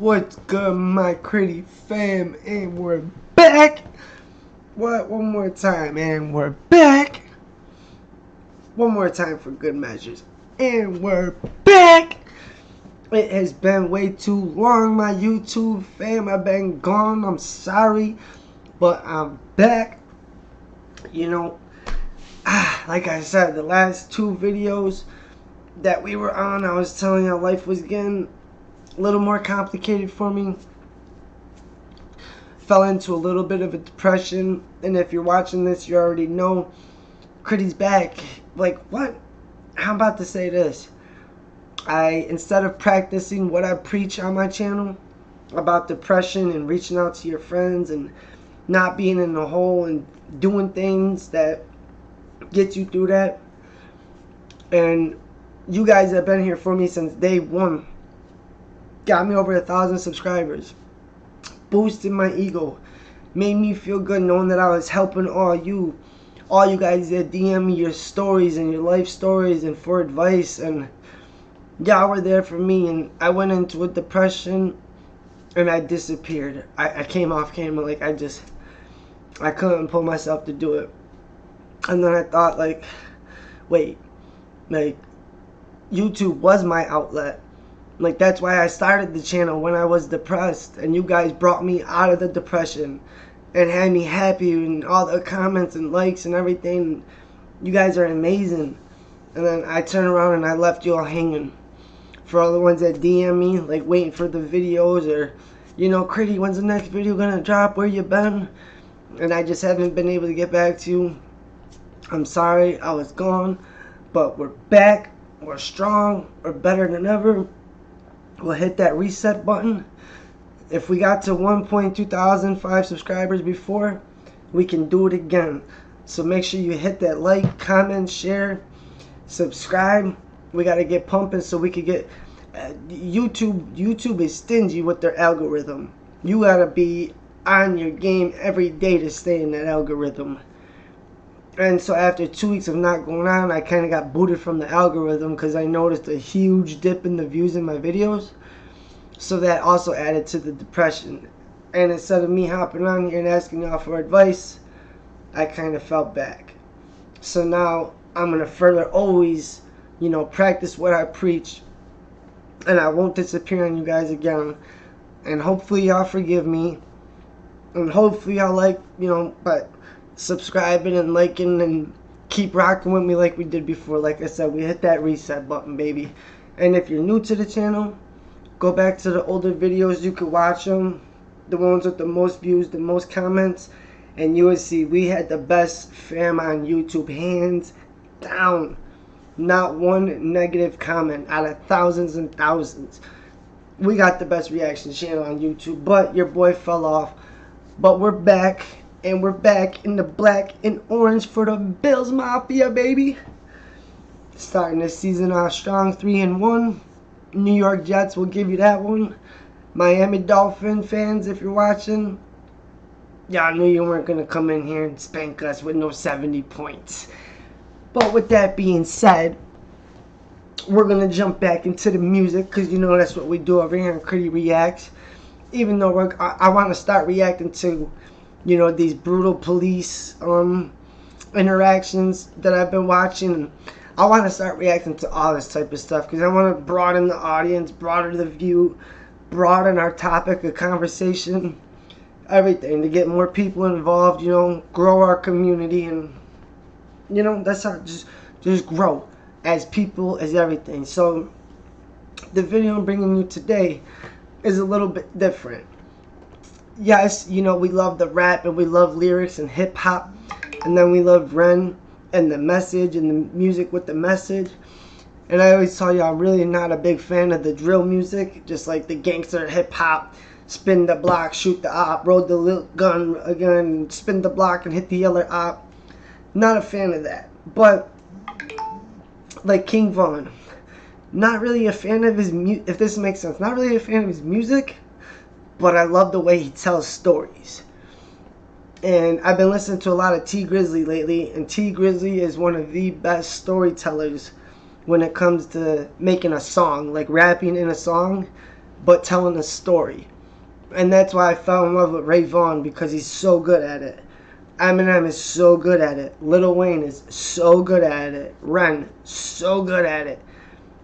What's good, my Critty fam? And we're back. What? One more time, and we're back. One more time for good measures. And we're back. It has been way too long, my YouTube fam. I've been gone. I'm sorry. But I'm back. You know, like I said, the last two videos that we were on, I was telling you life was getting a little more complicated for me. Fell into a little bit of a depression, and if you're watching this, you already know Critty's back. Like, what? I'm about to say this. Instead of practicing what I preach on my channel about depression and reaching out to your friends and not being in the hole and doing things that get you through that, and you guys have been here for me since day one. Got me over 1,000 subscribers, boosted my ego, made me feel good knowing that I was helping all you guys that DM me your stories and your life stories and for advice, and y'all were there for me. And I went into a depression and I disappeared. I came off camera, like I couldn't pull myself to do it. And then I thought, like, wait, like, YouTube was my outlet. Like, that's why I started the channel when I was depressed, and you guys brought me out of the depression and had me happy, and all the comments and likes and everything. You guys are amazing. And then I turned around and I left you all hanging. For all the ones that DM me, like waiting for the videos, or, you know, Critty, when's the next video gonna drop? Where you been? And I just haven't been able to get back to you. I'm sorry, I was gone, but we're back. We're strong. We're better than ever. We'll hit that reset button. If we got to 1,205 subscribers before, we can do it again. So make sure you hit that like, comment, share, subscribe. We got to get pumping so we could get YouTube is stingy with their algorithm. You got to be on your game every day to stay in that algorithm. And so after 2 weeks of not going on, I kind of got booted from the algorithm because I noticed a huge dip in the views in my videos. So that also added to the depression. And instead of me hopping on here and asking y'all for advice, I kind of fell back. So now I'm going to further always, you know, practice what I preach. And I won't disappear on you guys again. And hopefully y'all forgive me. And hopefully y'all like, you know, but subscribing and liking and keep rocking with me like we did before. Like I said, we hit that reset button, baby. And if you're new to the channel, go back to the older videos. You could watch them, the ones with the most views, the most comments, and you would see we had the best fam on YouTube, hands down. Not one negative comment out of thousands and thousands. We got the best reaction channel on YouTube, but your boy fell off. But we're back. And we're back in the black and orange for the Bills Mafia, baby. Starting this season off strong, 3-1. New York Jets will give you that one. Miami Dolphin fans, if you're watching, y'all knew you weren't going to come in here and spank us with no 70 points. But with that being said, we're going to jump back into the music, because you know that's what we do over here on Critty Reacts. Even though I want to start reacting to, you know, these brutal police interactions that I've been watching. I want to start reacting to all this type of stuff because I want to broaden the audience, broaden the view, broaden our topic of conversation, everything, to get more people involved, you know, grow our community, and, you know, that's how just grow as people, as everything. So the video I'm bringing you today is a little bit different. Yes, you know, we love the rap and we love lyrics and hip hop, and then we love Ren and the message and the music with the message. And I always tell you, I'm really not a big fan of the drill music, just like the gangster hip hop, spin the block, shoot the op, roll the little gun again, spin the block and hit the other op. Not a fan of that. But like King Von, not really a fan of his music, if this makes sense. Not really a fan of his music, but I love the way he tells stories. And I've been listening to a lot of T Grizzley lately, and T Grizzley is one of the best storytellers when it comes to making a song, like rapping in a song. but telling a story. And that's why I fell in love with Ray Vaughn, because he's so good at it. Eminem is so good at it. Lil Wayne is so good at it. Ren, so good at it.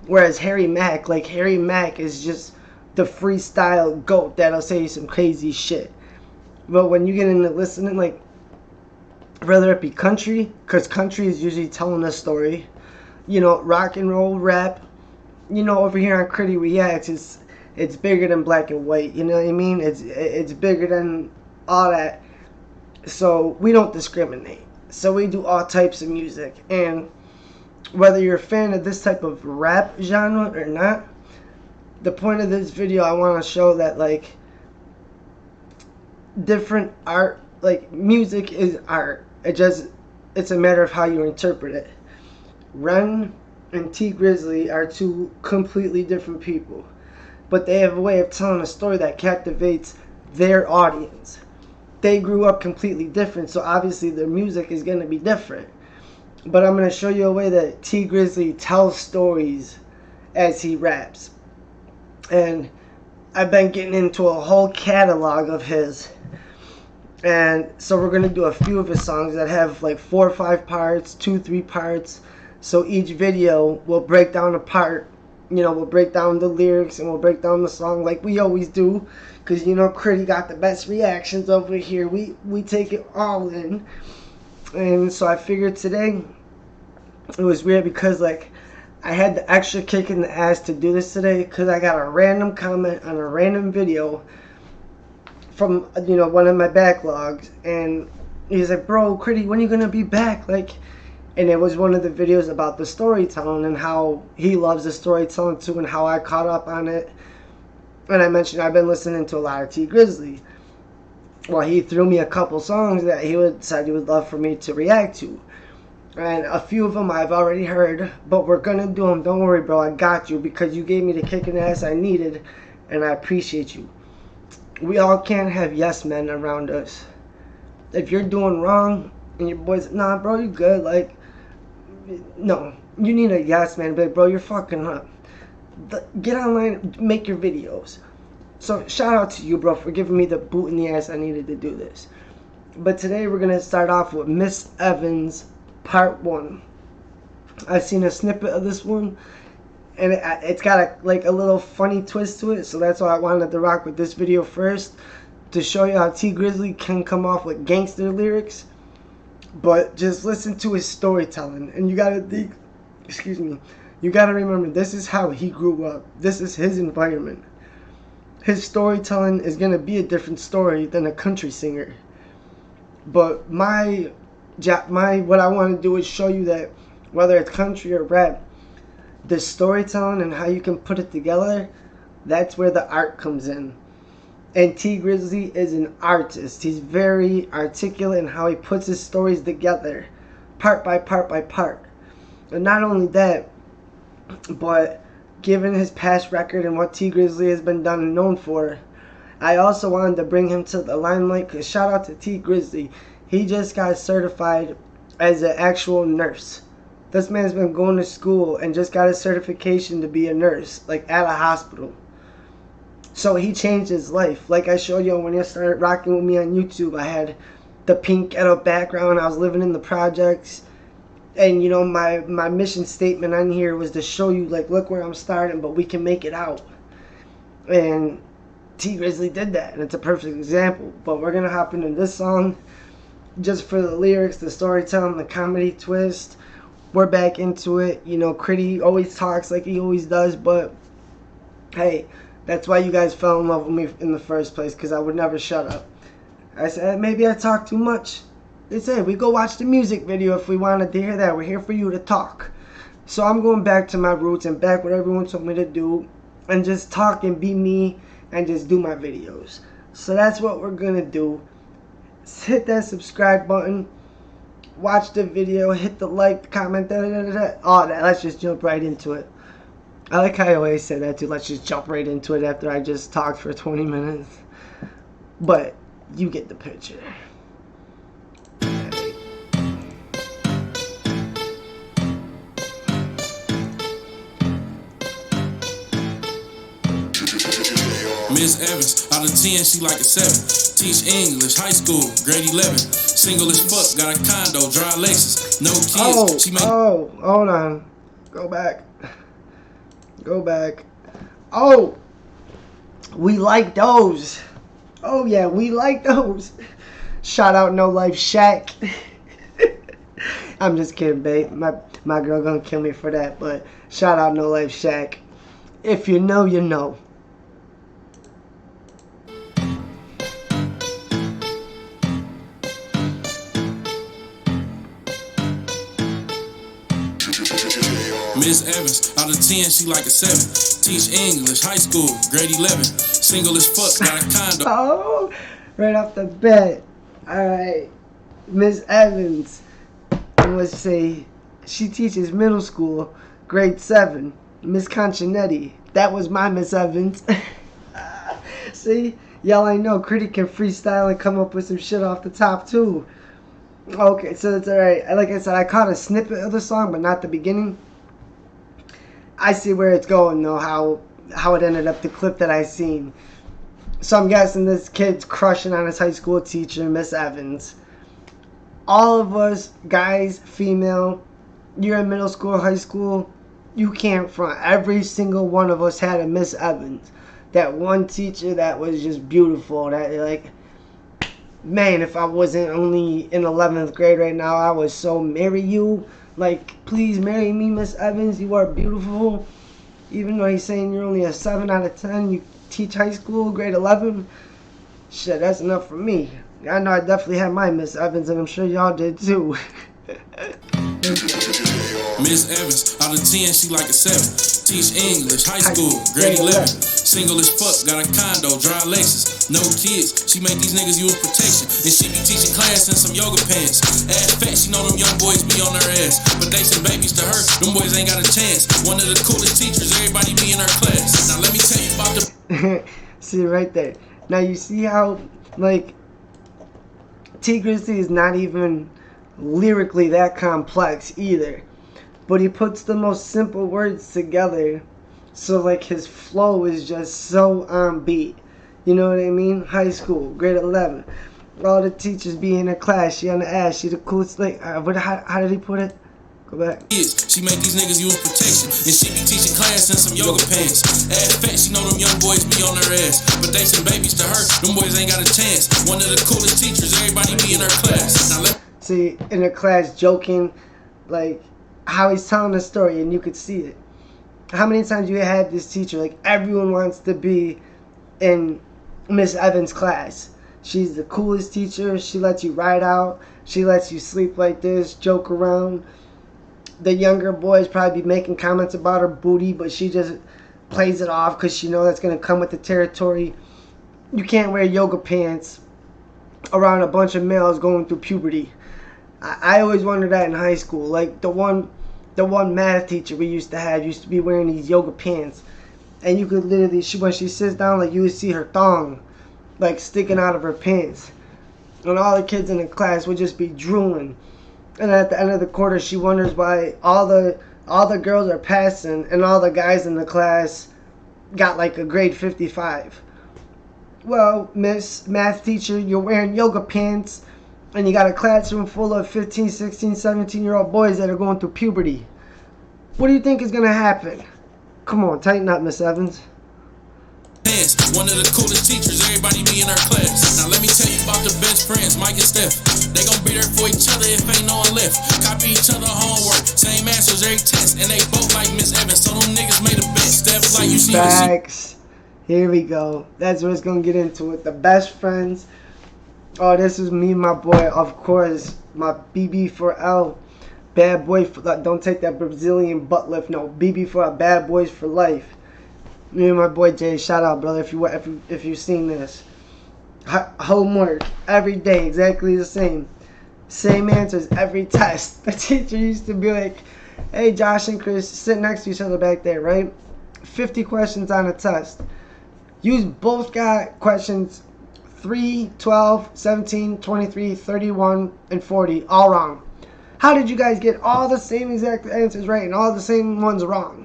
Whereas Harry Mack is just the freestyle goat that'll say some crazy shit. But when you get into listening, like, whether it be country, because country is usually telling a story, you know, rock and roll, rap, you know, over here on Critty Reacts, it's bigger than black and white, you know what I mean? It's bigger than all that. So we don't discriminate. So we do all types of music. And whether you're a fan of this type of rap genre or not, the point of this video, I want to show that, like, different art, like, music is art. It's a matter of how you interpret it. Ren and T Grizzley are two completely different people, but they have a way of telling a story that captivates their audience. They grew up completely different, so obviously their music is going to be different. But I'm going to show you a way that T Grizzley tells stories as he raps. And I've been getting into a whole catalog of his. And so we're going to do a few of his songs that have like 4 or 5 parts, 2, 3 parts. So each video will break down a part. You know, we'll break down the lyrics and we'll break down the song like we always do. Because, you know, Critty got the best reactions over here. We take it all in. And so I figured today, it was weird because, like, I had the extra kick in the ass to do this today because I got a random comment on a random video from, you know, one of my backlogs, and he's like, bro, Critty, when are you gonna be back? Like, and it was one of the videos about the storytelling and how he loves the storytelling too, and how I caught up on it. And I mentioned I've been listening to a lot of T Grizzley. Well, he threw me a couple songs that said he would love for me to react to, and a few of them I've already heard, but we're gonna do them. Don't worry, bro, I got you, because you gave me the kick in the ass I needed, and I appreciate you. We all can't have yes men around us. If you're doing wrong and your boy's, nah, bro, you good, like, no, you need a yes man, but bro, you're fucking up. Get online, make your videos. So shout out to you, bro, for giving me the boot in the ass I needed to do this. But today we're gonna start off with Miss Evans Part 1. I've seen a snippet of this one, and it's got a little funny twist to it, so that's why I wanted to rock with this video first, to show you how T Grizzley can come off with gangster lyrics, but just listen to his storytelling. And you gotta think, you gotta remember, this is how he grew up. This is his environment. His storytelling is gonna be a different story than a country singer. But what I want to do is show you that whether it's country or rap, the storytelling and how you can put it together, that's where the art comes in. And T Grizzley is an artist. He's very articulate in how he puts his stories together, part by part by part. And not only that, but given his past record and what T Grizzley has been done and known for, I also wanted to bring him to the limelight, because shout out to T Grizzley. He just got certified as an actual nurse. This man's been going to school and just got a certification to be a nurse, like at a hospital. So he changed his life. Like I showed you when I started rocking with me on YouTube, I had the pink ghetto background. I was living in the projects. And, you know, my mission statement on here was to show you, like, look where I'm starting, but we can make it out. And T Grizzley did that, and it's a perfect example. But we're going to hop into this song just for the lyrics, the storytelling, the comedy twist. We're back into it. You know, Critty always talks like he always does, but hey, that's why you guys fell in love with me in the first place, because I would never shut up. I said, maybe I talk too much. They said, we go watch the music video if we wanted to hear that. We're here for you to talk. So I'm going back to my roots and back what everyone told me to do, and just talk and be me and just do my videos. So that's what we're going to do. Hit that subscribe button. Watch the video. Hit the like, comment, all that. Let's just jump right into it. I like how I always say that too. Let's just jump right into it after I just talked for 20 minutes. But you get the picture. Miss Evans, out of 10, she like a 7. Teach English, high school, grade 11. Single as fuck, got a condo, dry Lexus, no kids. She make Hold on. Go back. Go back. Oh, we like those. Oh yeah, we like those. Shout out No Life Shaq. I'm just kidding, babe. My girl gonna kill me for that, but shout out No Life Shaq. If you know, you know. Miss Evans, out of 10, she like a 7. Teach English, high school, grade 11. Single as fuck, got a condo. Oh, right off the bat. Alright. Miss Evans. Let's say she teaches middle school, grade 7. Miss Conchinetti. That was my Miss Evans. See? Y'all ain't know. Critty can freestyle and come up with some shit off the top, too. Okay, so it's alright. Like I said, I caught a snippet of the song, but not the beginning. I see where it's going, though, how it ended up, the clip that I seen. So I'm guessing this kid's crushing on his high school teacher, Miss Evans. All of us, guys, female, you're in middle school, high school, you can't front. Every single one of us had a Miss Evans. That one teacher that was just beautiful. That, like, man, if I wasn't only in 11th grade right now, I would so marry you. Like, please marry me, Miss Evans. You are beautiful. Even though he's saying you're only a 7 out of 10, you teach high school, grade 11. Shit, that's enough for me. I know I definitely had my Miss Evans, and I'm sure y'all did too. Miss Evans, out of 10, she like a 7. Teach English, high school, grade 11. Single as fuck, got a condo, dry Lexus, no kids. She make these niggas use protection, and she be teaching class in some yoga pants. Ass fat, she know them young boys be on her ass, but they some babies to her. Them boys ain't got a chance. One of the coolest teachers, everybody be in her class. Now let me tell you about the. See right there. Now you see how, like, T Grizzley is not even lyrically that complex either, but he puts the most simple words together, so like his flow is just so on beat. You know what I mean? High school, grade 11, all the teachers be in her class, she on the ass, she the coolest. Like, how did he put it? Go back. She make these niggas use protection, and she be teaching class in some yoga pants. Ass fat, she know them young boys be on her ass, but they some babies to her. Them boys ain't got a chance. One of the coolest teachers, everybody be in her class. Now see, in her class, joking, like how he's telling the story, and you could see it. How many times you had this teacher? Like, everyone wants to be in Miss Evans' class. She's the coolest teacher. She lets you ride out. She lets you sleep like this, joke around. The younger boys probably be making comments about her booty, but she just plays it off because she knows that's going to come with the territory. You can't wear yoga pants around a bunch of males going through puberty. I always wondered that in high school. Like, the one math teacher we used to have used to be wearing these yoga pants, and you could literally, when she sits down, like, you would see her thong, like, sticking out of her pants, and all the kids in the class would just be drooling. And at the end of the quarter, she wonders why all the girls are passing and all the guys in the class got like a grade 55. Well, Miss Math Teacher, you're wearing yoga pants and you got a classroom full of 15, 16, 17-year-old boys that are going through puberty. What do you think is going to happen? Come on, tighten up, Miss Evans. One of the coolest teachers, everybody be in her class. Now let me tell you about the best friends, Mike and Steph. They gon' be there for each other if ain't no one left. Copy each other homework, same answers every test, and they both like Miss Evans, so them niggas made a bet. Steph like you see. Facts. Here we go. That's what it's gonna get into it. The best friends. Oh, this is me, my boy. Of course, my BB4L. Bad boy for, don't take that Brazilian butt lift. No, BB for bad boys for life. Me and my boy Jay, shout out, brother, if you've seen this. Homework every day, exactly the same. Same answers every test. The teacher used to be like, hey, Josh and Chris, sit next to each other back there, right? 50 questions on a test. You both got questions 3, 12, 17, 23, 31, and 40, all wrong. How did you guys get all the same exact answers right and all the same ones wrong?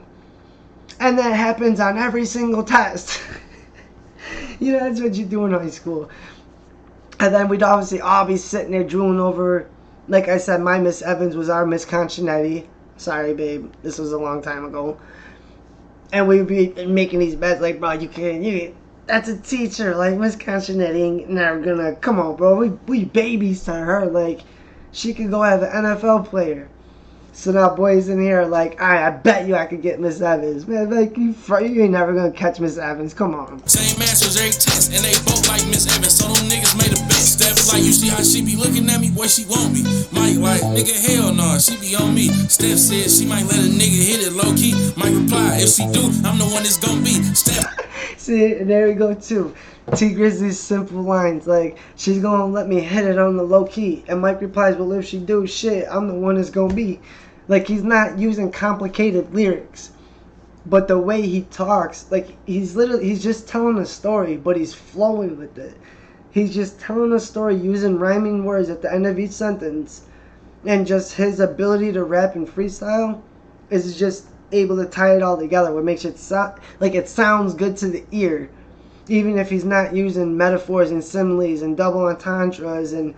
And that happens on every single test. You know, that's what you do in high school. And then we'd obviously all be sitting there drooling over, like I said, my Miss Evans was our Miss Conchinetti. Sorry, babe, this was a long time ago. And we'd be making these bets like, bro, that's a teacher, like Miss Conchinetti ain't never gonna, come on, bro, we babies to her, like, she could go have an NFL player. So now boys in here are like, alright, I bet you I could get Miss Evans. Man, like, you ain't never gonna catch Miss Evans, come on. Same masters every test, and they both like Miss Evans, so them niggas made a bet. Steph like, you see how she be looking at me, boy, she want me. Mike like, nigga, hell no, she be on me. Steph said she might let a nigga hit it low key. Mike reply, if she do, I'm the one that's gonna be. Steph. See, there we go too. T Grizzly's simple lines like, she's gonna let me hit it on the low key. And Mike replies, well, if she do, shit, I'm the one that's gonna be. Like, he's not using complicated lyrics, but the way he talks, like, he's just telling a story, but he's flowing with it. He's just telling a story using rhyming words at the end of each sentence, and just his ability to rap and freestyle is just able to tie it all together, what makes it like it sounds good to the ear, even if he's not using metaphors and similes and double entendres and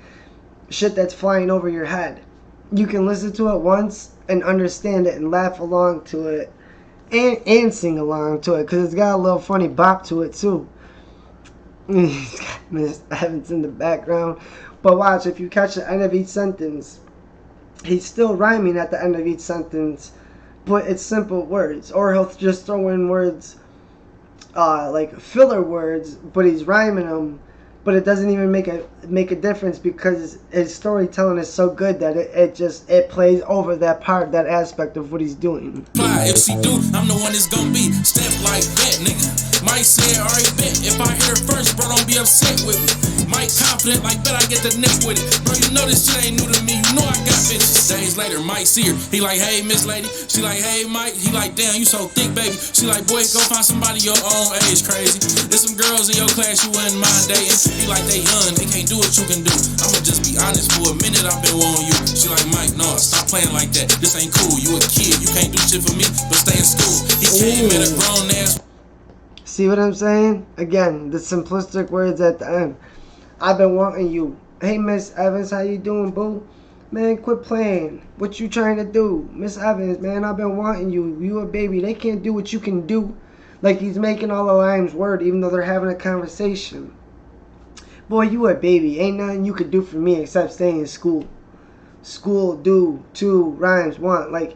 shit that's flying over your head. You can listen to it once and understand it and laugh along to it and sing along to it, because it's got a little funny bop to it too. He's got Miss Evans in the background, but watch, if you catch the end of each sentence, he's still rhyming at the end of each sentence, but it's simple words, or he'll just throw in words like filler words, but he's rhyming them, but it doesn't even make a difference, because his storytelling is so good that it plays over that part, that aspect of what he's doing. If she do, I'm the one that's gonna be. Step like that, nigga. Mike said, alright, bet. If I hit her first, bro, don't be upset with me. Mike confident, like, bet I get the neck with it. Bro, you know this shit ain't new to me. You know I got bitches. Days later, Mike see her. He like, hey, Miss Lady. She like, hey, Mike. He like, damn, you so thick, baby. She like, boy, go find somebody your own age, crazy. There's some girls in your class you wouldn't mind dating. He like, they young, they can't do what you can do. I'ma just be honest, for a minute I've been wanting you. She like, Mike, no, stop playing like that. This ain't cool. You a kid, you can't do shit for me, but stay in school. He came at a grown ass. See what I'm saying? Again, the simplistic words at the end. I've been wanting you. Hey, Miss Evans, how you doing, boo? Man, quit playing. What you trying to do? Miss Evans, man, I've been wanting you. You a baby. They can't do what you can do. Like, he's making all the lines word, even though they're having a conversation. Boy, you a baby. Ain't nothing you could do for me except stay in school. School, do, two, rhymes, want. Like,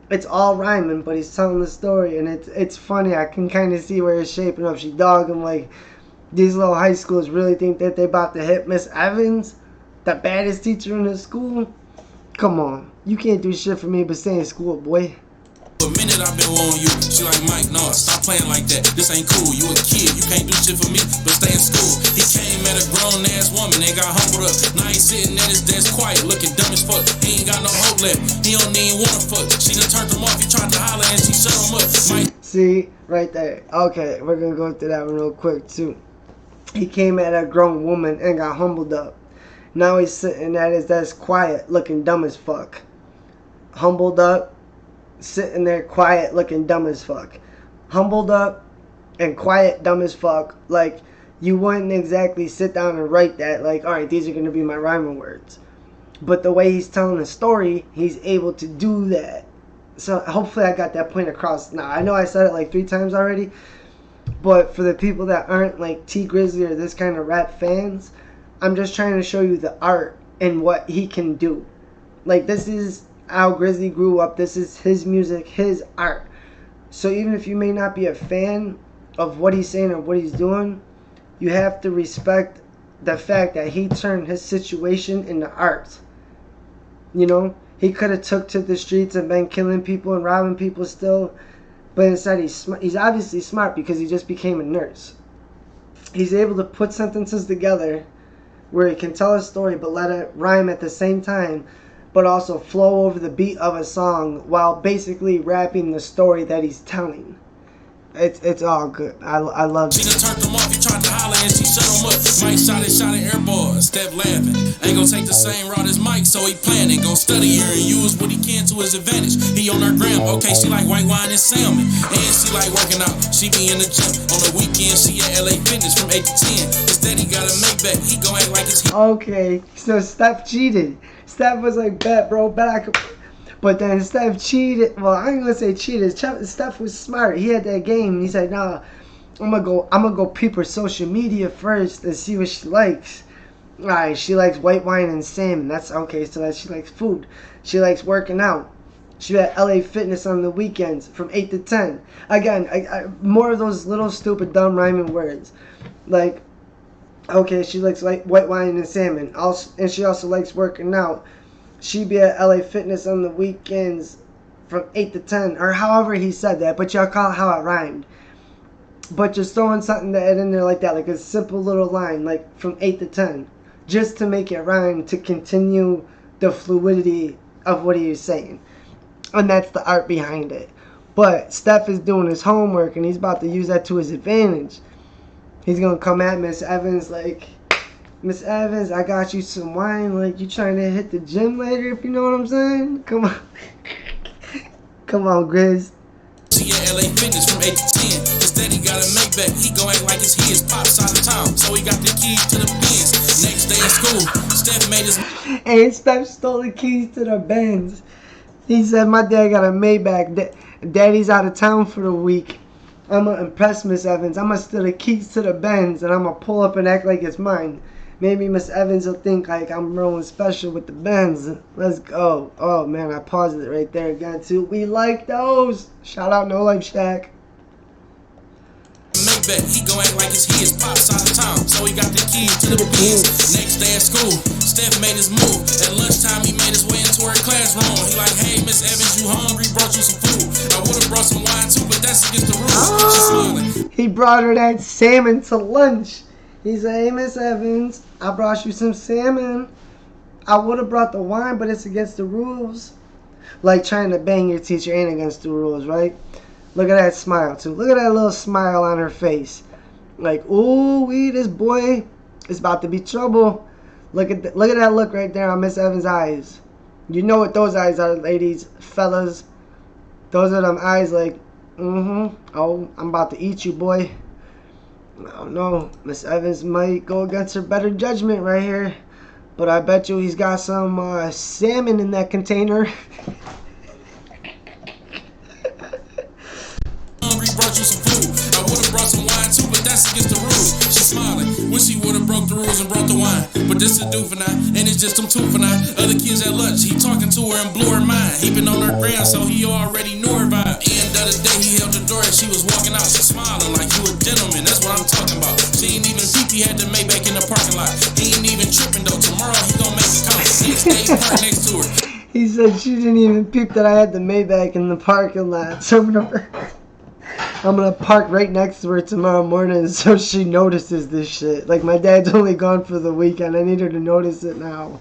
it's all rhyming, but he's telling the story, and it's funny. I can kind of see where it's shaping up. She dogged him like, these little high schools really think that they about to hit Miss Evans, the baddest teacher in the school. Come on, you can't do shit for me but stay in school, boy. For a minute I've been wanting you. She like, Mike, no, stop playing like that. This ain't cool. You a kid, you can't do shit for me but stay in school. He came at a grown ass woman and got humbled up. Now he's sitting at his desk quiet, looking dumb as fuck. He ain't got no hope left. He don't even wanna fuck. She done turned him off. He tried to holler and she shut him up. Mike. See, right there. Okay, we're gonna go through that one real quick too. He came at a grown woman and got humbled up. Now he's sitting at his desk quiet, looking dumb as fuck. Humbled up, sitting there quiet, looking dumb as fuck. Humbled up and quiet, dumb as fuck. Like, you wouldn't exactly sit down and write that, like, alright, these are going to be my rhyming words. But the way he's telling the story, he's able to do that. So hopefully I got that point across. Now, I know I said it like 3 times already, but for the people that aren't like T Grizzly or this kind of rap fans, I'm just trying to show you the art and what he can do. Like, this is how Grizzly grew up. This is his music, his art. So even if you may not be a fan of what he's saying or what he's doing, you have to respect the fact that he turned his situation into art. You know, he could have took to the streets and been killing people and robbing people still, but instead he's obviously smart because he just became a nurse. He's able to put sentences together where he can tell a story but let it rhyme at the same time, but also flow over the beat of a song while basically rapping the story that he's telling. It's all good. I love She it. done turned him off, he tried to holler and she shut him up. Mike shot it airball, Steph laughing. Ain't gonna take the same route as Mike, so he planning. Gonna study here and use what he can to his advantage. He on her gram, okay, she like white wine and salmon. And she like working out, she be in the gym. On the weekend, she at LA Fitness from 8 to 10. Instead, he got a Maybach, he gon' act like it's Okay, so Steph cheated. Steph was like, bet, bro, bet I could. But then Steph cheated. Well, I ain't gonna say cheated. Steph was smart. He had that game. He said, nah, I'm gonna go peep her social media first and see what she likes. Alright, she likes white wine and salmon. That's okay, so that she likes food. She likes working out. She at LA Fitness on the weekends from 8 to 10. Again, more of those little stupid dumb rhyming words. Like, okay, she likes white wine and salmon. And she also likes working out. She be at LA Fitness on the weekends from 8 to 10. Or however he said that. But y'all call it how it rhymed. But just throwing something in there like that. Like a simple little line. Like from 8 to 10. Just to make it rhyme. To continue the fluidity of what he was saying. And that's the art behind it. But Steph is doing his homework. And he's about to use that to his advantage. He's going to come at Miss Evans like, Miss Evans, I got you some wine. Like, you trying to hit the gym later, if you know what I'm saying? Come on. Come on, Grizz. She at LA Fitness from 8 to 10. Instead, he got a Maybach. He gon' act like it's his. Pops out of town, so he got the keys to the Benz. Next day at school, Steph made his... And Steph stole the keys to the Benz. He said, my dad got a Maybach. Daddy's out of town for the week. I'm going to impress Miss Evans. I'm going to steal the keys to the Benz, and I'm going to pull up and act like it's mine. Maybe Miss Evans will think like I'm rolling special with the Benz. Let's go. Oh, man, I paused it right there again, too. We like those. Shout out No Life Shack. Maybach, he gon' act like it's his. Pops out of town, so he got the keys to the Benz. Next day at school, Steph made his move. At lunchtime, he made his way into her classroom. He like, hey, Miss Evans, you hungry? Brought you some food. I would've brought some wine too, but that's against the rules. She's smiling. He brought her that salmon to lunch. He said, hey, Miss Evans, I brought you some salmon. I would have brought the wine, but it's against the rules. Like trying to bang your teacher ain't against the rules, right? Look at that smile, too. Look at that little smile on her face. Like, ooh, this boy is about to be trouble. Look at that look right there on Miss Evans' eyes. You know what those eyes are, ladies, fellas. Those are them eyes like, oh, I'm about to eat you, boy. I don't know. Miss Evans might go against her better judgment right here. But I bet you he's got some salmon in that container. Hungry, brought you some food. I would've brought some wine too, but that's against the rules. She's smiling. Wish he would've broke the rules and brought the wine. But this is do for now, and it's just them two for now. Other kids at lunch, he talking to her and blew her mind. He been on her gram, so he already knew her vibe. End of the day, he held the door as she was walking out. She smiling like you a gentleman, that's what I'm talking about. She ain't even peep, he had the Maybach in the parking lot. He ain't even tripping though, tomorrow he gon' make it count. Next day, he parked next to her. He said she didn't even peep that I had the Maybach in the parking lot. So I'm gonna park right next to her tomorrow morning so she notices this shit. Like, my dad's only gone for the weekend. I need her to notice it now.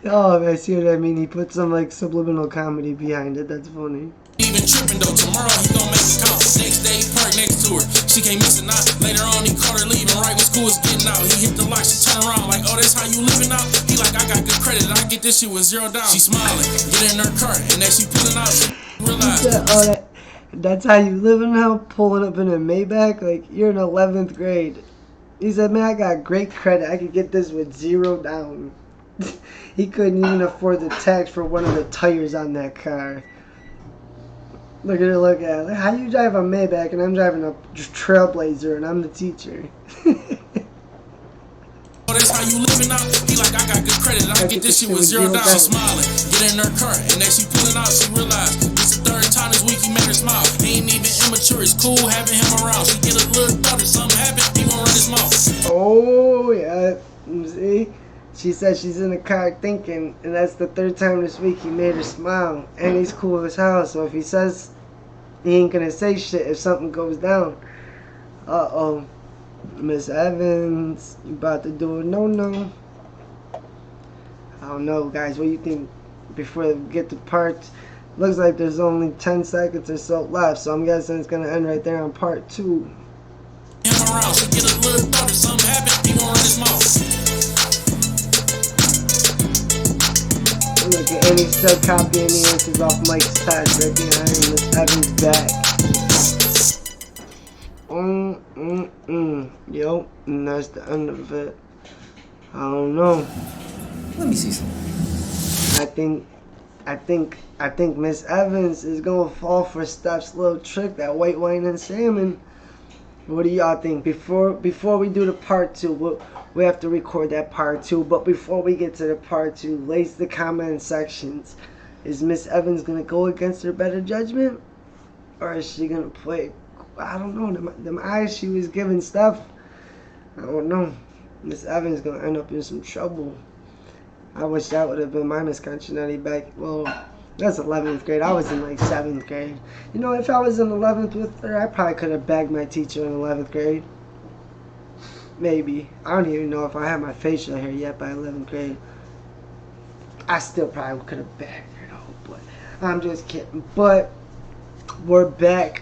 Oh, man, see what I mean? He put some, like, subliminal comedy behind it. That's funny. Even tripping though, tomorrow he gon' make it count. Next day, he parked next to her. She came missing out. Later on, he caught her leaving right when school was getting out. He hit the lock, she turned around like, oh, that's how you living out? He like, I got good credit, I get this shit with $0 down. She smiling, get in her car, and as she pulling out, she realized. He said, oh, that's how you living now? Pulling up in a Maybach? Like, you're in 11th grade. He said, man, I got great credit. I could get this with $0 down. He couldn't even afford the tax for one of the tires on that car. Look at her, look at it. How you drive a Maybach and I'm driving a Trailblazer and I'm the teacher? Oh, that's how you living out? He like, I got good credit, I get this shit with $0 down. She smiling, get in her car, and as she pulling out, she realized this the third time this week he made her smile. He ain't even immature, it's cool having him around. She get a little thought if something happened, he won't run his mouth. Oh, yeah. See? She said she's in the car thinking, and that's the third time this week he made her smile. And he's cool as hell, so if he says he ain't gonna say shit if something goes down. Uh-oh. Miss Evans, you about to do a no-no. I don't know, guys. What do you think? Before we get to part Looks like there's only 10 seconds or so left, so I'm guessing it's gonna end right there on part 2. Around, she get a little thought if something happen, he won't run his mouth. Look at Annie still copying the answers off Mike's test right behind Miss Evans' back. Yo, and that's the end of it. I don't know. Let me see something. I think Miss Evans is gonna fall for Steph's little trick, that white wine and salmon. What do y'all think? Before we do the part 2, we have to record that part 2. But before we get to the part 2, lace the comment sections. Is Miss Evans gonna go against her better judgment, or is she gonna play? I don't know. Them eyes she was giving Steph, I don't know. Miss Evans gonna end up in some trouble. I wish that would have been my Miss Conchinetti back. Well, that's 11th grade. I was in like 7th grade. You know, if I was in 11th with her, I probably could have bagged my teacher in 11th grade. Maybe. I don't even know if I had my facial hair yet by 11th grade. I still probably could have bagged her though, but I'm just kidding. But we're back.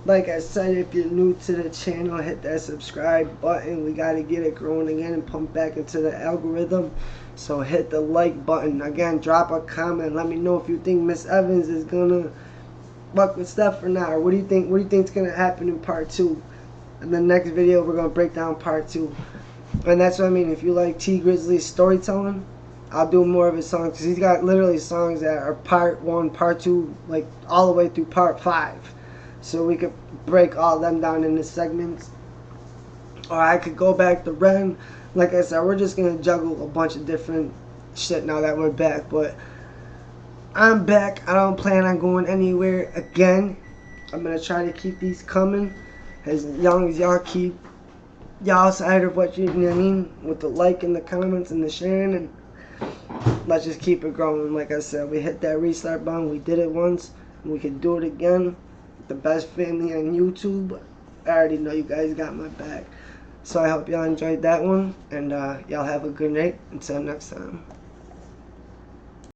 Like I said, if you're new to the channel, hit that subscribe button. We got to get it growing again and pump back into the algorithm. So hit the like button. Again, drop a comment. Let me know if you think Miss Evans is going to fuck with Steph or not. Or what do you think? What do you think is going to happen in part 2? In the next video, we're going to break down part 2. And that's what I mean. If you like T Grizzly's storytelling, I'll do more of his songs. Because he's got literally songs that are part 1, part 2, like all the way through part 5. So we could break all them down into segments. Or I could go back to Ren. Like I said, we're just going to juggle a bunch of different shit now that we're back. But I'm back. I don't plan on going anywhere again. I'm going to try to keep these coming. As long as y'all keep y'all side of what you know what I mean. With the like and the comments and the sharing. And let's just keep it growing. Like I said, we hit that restart button. We did it once. And we can do it again. The best family on YouTube. I already know you guys got my back. So I hope y'all enjoyed that one. And y'all have a good night. Until next time.